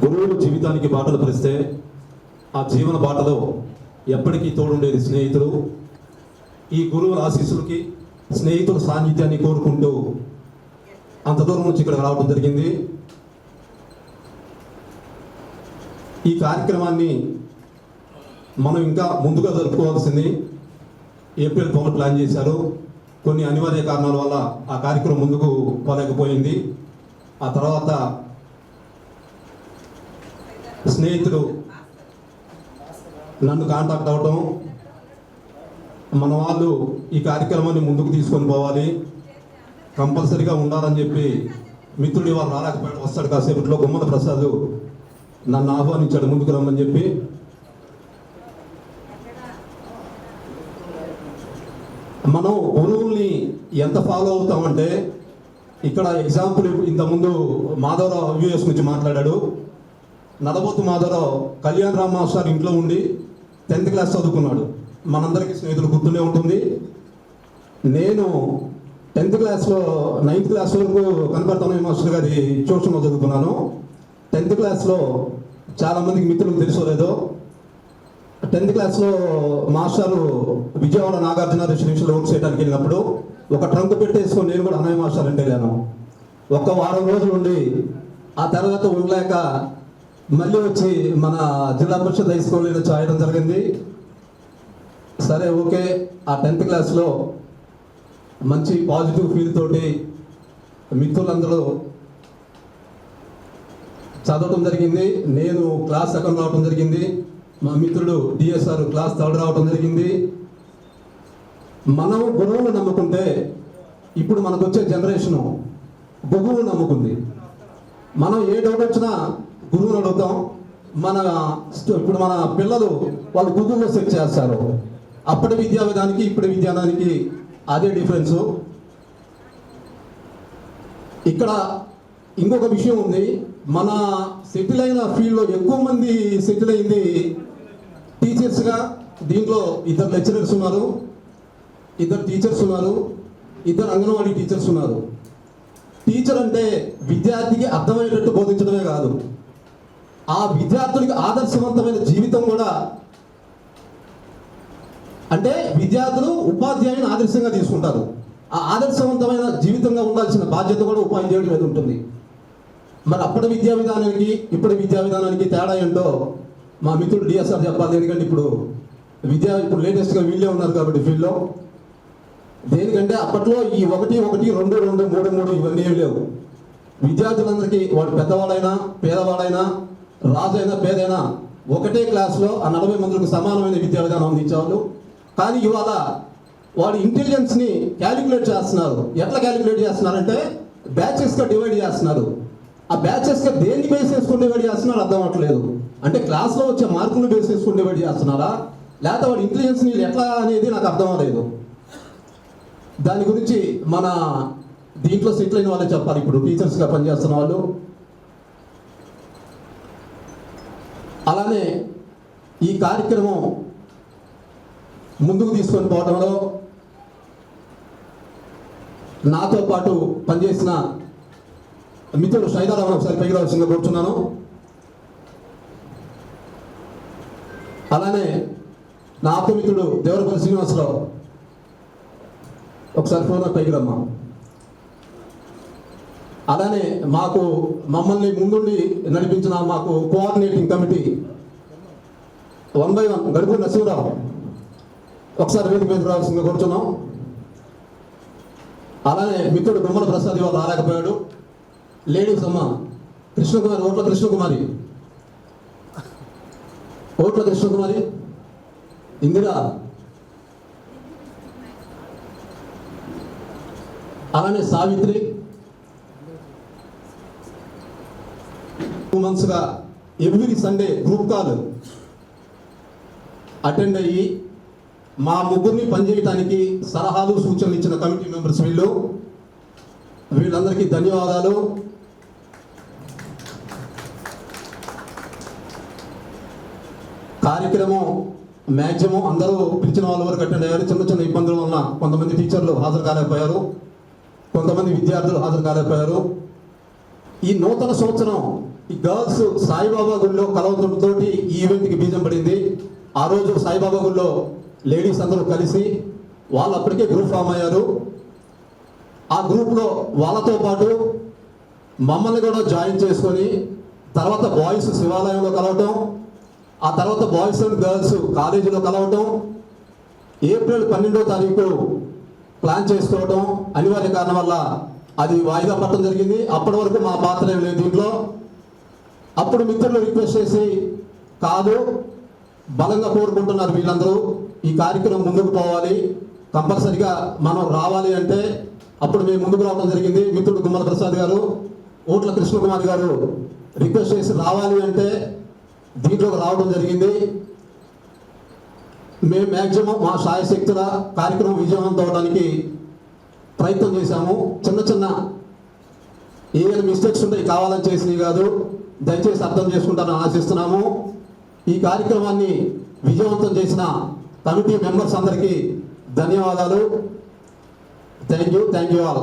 గురువులు జీవితానికి బాటలు పరిస్తే ఆ జీవన బాటలో ఎప్పటికీ తోడుండేది స్నేహితులు. ఈ గురువుల ఆశీస్సులకి స్నేహితుల సాన్నిధ్యాన్ని కోరుకుంటూ అంత దూరం నుంచి ఇక్కడ రావడం జరిగింది. ఈ కార్యక్రమాన్ని మనం ఇంకా ముందుగా జరుపుకోవాల్సింది. ఏప్రిల్ 12 ప్లాన్ చేశారు. కొన్ని అనివార్య కారణాల వల్ల ఆ కార్యక్రమం ముందుకు పోలేకపోయింది. ఆ తర్వాత స్నేహితుడు నన్ను కాంటాక్ట్ అవ్వటం, మన వాళ్ళు ఈ కార్యక్రమాన్ని ముందుకు తీసుకొని పోవాలి, కంపల్సరీగా ఉండాలని చెప్పి మిత్రుడు వాళ్ళు రాలేకపోయాడు, వస్తాడు కాసేపట్లో. గుమ్మల ప్రసాద్ నన్ను ఆహ్వానించాడు ముందుకు రమ్మని చెప్పి. మనం గురువుల్ని ఎంత ఫాలో అవుతామంటే, ఇక్కడ ఎగ్జాంపుల్ ఇంతకుముందు మాధవరావు యూఎస్ నుంచి మాట్లాడాడు. నడబోతు మాధవరావు కళ్యాణ్ రామ్ మాస్టర్ ఇంట్లో ఉండి 10th క్లాస్ చదువుకున్నాడు. మనందరికీ స్నేహితులు గుర్తుండే ఉంటుంది. నేను 10th క్లాస్లో 9th క్లాస్ వరకు కనపడతాను మాస్టర్ గారి ట్యూషన్లో చదువుకున్నాను. 10th క్లాస్లో చాలామందికి మిత్రులకు తెలుసో లేదో, 10th క్లాస్లో మాస్టారు విజయవాడ నాగార్జున రెసిడెన్షియల్ హోమ్స్ చేయడానికి వెళ్ళినప్పుడు ఒక ట్రంక్ పెట్టేసుకొని నేను కూడా అన్నయ్య మాస్టర్ అంటే వెళ్ళాను. ఒక వారం రోజులు ఉండి ఆ తర్వాత ఉండలేక మళ్ళీ వచ్చి మన జిల్లా పరిషత్ హై స్కూల్లో చేయడం జరిగింది. సరే ఓకే, ఆ 10th క్లాస్లో మంచి పాజిటివ్ ఫీల్ తోటి మిత్రులందరూ చదవటం జరిగింది. నేను క్లాస్ 2nd రావడం జరిగింది. మా మిత్రుడు డిఎస్ఆర్ క్లాస్ 3rd రావడం జరిగింది. మనం గురువును నమ్ముకుంటే ఇప్పుడు మనకు వచ్చే జనరేషను గురువును నమ్ముకుంది. మనం ఏ డౌట్ వచ్చినా గురువుని అడుగుతాం. ఇప్పుడు మన పిల్లలు వాళ్ళు గూగుల్లో సెర్చ్ చేస్తారు. అప్పటి విద్యా విధానానికి ఇప్పటి విధానానికి అదే డిఫరెన్సు. ఇక్కడ ఇంకొక విషయం ఉంది. మన సెటిల్ అయిన ఫీల్డ్లో ఎక్కువ మంది సెటిల్ అయింది టీచర్స్గా. దీంట్లో 2 లెక్చరర్స్ ఉన్నారు, 2 టీచర్స్ ఉన్నారు, 2 అంగన్వాడీ టీచర్స్ ఉన్నారు. టీచర్ అంటే విద్యార్థికి అర్థమయ్యేటట్టు బోధించడమే కాదు, ఆ విద్యార్థులకి ఆదర్శవంతమైన జీవితం కూడా. అంటే విద్యార్థులు ఉపాధ్యాయుని ఆదర్శంగా తీసుకుంటారు. ఆ ఆదర్శవంతమైన జీవితంగా ఉండాల్సిన బాధ్యత కూడా ఉపాధ్యాయుడి మీద ఉంటుంది. మరి అప్పటి విద్యా విధానానికి ఇప్పటి విద్యా విధానానికి తేడా ఏంటో మా మిత్రుడు డిఎస్ఆర్ చెప్పాలి. ఎందుకంటే ఇప్పుడు లేటెస్ట్గా వీళ్ళే ఉన్నారు కాబట్టి ఫీల్డ్లో. దేనికంటే అప్పట్లో ఈ 1, 1, 2, 2, 3, 3 ఇవన్నీ ఏమి లేవు. విద్యార్థులందరికీ వాడు పెద్దవాడైనా పేదవాడైనా రాజైనా పేదైనా ఒకటే క్లాస్లో ఆ 40 మందికి సమానమైన విద్యా విధానం అందించేవాళ్ళు. కానీ ఇవాళ వాడి ఇంటెలిజెన్స్ని క్యాలిక్యులేట్ చేస్తున్నారు. ఎట్లా క్యాలిక్యులేట్ చేస్తున్నారంటే బ్యాచెస్గా డివైడ్ చేస్తున్నారు. ఆ బ్యాచెస్గా దేన్ని బేస్ చేసుకుని డివైడ్ చేస్తున్నారు అర్థం అవ్వట్లేదు. అంటే క్లాస్లో వచ్చే మార్కులు బేస్ చేసుకుని డివైడ్ చేస్తున్నారా, లేకపోతే వాడి ఇంటెలిజెన్స్ని ఎట్లా అనేది నాకు అర్థం అవ్వలేదు. దాని గురించి మన దీంట్లో సెటిల్ అయిన వాళ్ళే చెప్పాలి. ఇప్పుడు టీచర్స్గా పనిచేస్తున్న వాళ్ళు. అలానే ఈ కార్యక్రమం ముందుకు తీసుకొని పోవడంలో నాతో పాటు పనిచేసిన మిత్రుడు సైదారావు ఒకసారి పైకి రావాల్సిందిగా కూర్చున్నాను. అలానే నా ఆప్తమిత్రుడు దేవరపల్లి శ్రీనివాసరావు ఒకసారి ఫోన్ పైకి రమ్మా. అలానే మమ్మల్ని ముందుండి నడిపించిన మాకు కోఆర్డినేటింగ్ కమిటీ 1 by 1 గడుపు నరసింహరావు ఒకసారి వేదిక మీద రావాల్సిందిగా కూర్చున్నాం. అలానే మిత్రుడు గుమ్మల ప్రసాద్ ఇవాళ రాలేకపోయాడు. లేడీస్ అమ్మ కృష్ణకుమారి, ఓట్ల కృష్ణకుమారి, ఇందిరా, అలానే సావిత్రి 2 monthsగా every Sunday group call attend అయ్యి మా ముగ్గురిని పనిచేయడానికి సలహాలు సూచనలు ఇచ్చిన కమిటీ మెంబర్స్ వీళ్ళందరికీ ధన్యవాదాలు. కార్యక్రమం మ్యాక్సిమం అందరూ పిలిచిన వాళ్ళ వరకు అటెండ్ అయ్యారు. చిన్న ఇబ్బందుల వలన కొంతమంది టీచర్లు హాజరు కాలేకపోయారు, కొంతమంది విద్యార్థులు హాజరు కాలేకపోయారు. ఈ నూతన సంవత్సరం ఈ గర్ల్స్ సాయిబాబా గుడిలో కలవడంతో ఈ ఈవెంట్కి బీజం పడింది. ఆ రోజు సాయిబాబా గుడిలో లేడీస్ అందరూ కలిసి వాళ్ళు అప్పటికే గ్రూప్ ఫామ్ అయ్యారు. ఆ గ్రూప్లో వాళ్ళతో పాటు మమ్మల్ని కూడా జాయిన్ చేసుకొని తర్వాత బాయ్స్ శివాలయంలో కలవటం, ఆ తర్వాత బాయ్స్ అండ్ గర్ల్స్ కాలేజీలో కలవటం, ఏప్రిల్ 12వ తారీఖు ప్లాన్ చేసుకోవటం అనివార్య కారణం వల్ల అది వాయిదా పడటం జరిగింది. అప్పటి వరకు మా పాత్ర ఏం లేదు దీంట్లో. అప్పుడు మిత్రులు రిక్వెస్ట్ చేసి కాదు, బలంగా కోరుకుంటున్నారు వీళ్ళందరూ ఈ కార్యక్రమం ముందుకు పోవాలి, కంపల్సరిగా మనం రావాలి అంటే అప్పుడు మేము ముందుకు రావడం జరిగింది. మిత్రుడు గుమ్మల ప్రసాద్ గారు, ఓట్ల కృష్ణకుమార్ గారు రిక్వెస్ట్ చేసి రావాలి అంటే దీంట్లోకి రావడం జరిగింది. మేము మ్యాక్సిమం మా శాయశక్తుల కార్యక్రమం విజయవంతం అవడానికి ప్రయత్నం చేశాము. చిన్న చిన్న ఏమైనా మిస్టేక్స్ ఉంటాయి, కావాలని చేసినవి కాదు, దయచేసి అర్థం చేసుకుంటారని ఆశిస్తున్నాము. ఈ కార్యక్రమాన్ని విజయవంతం చేసిన కమిటీ మెంబర్స్ అందరికీ ధన్యవాదాలు. Thank you all.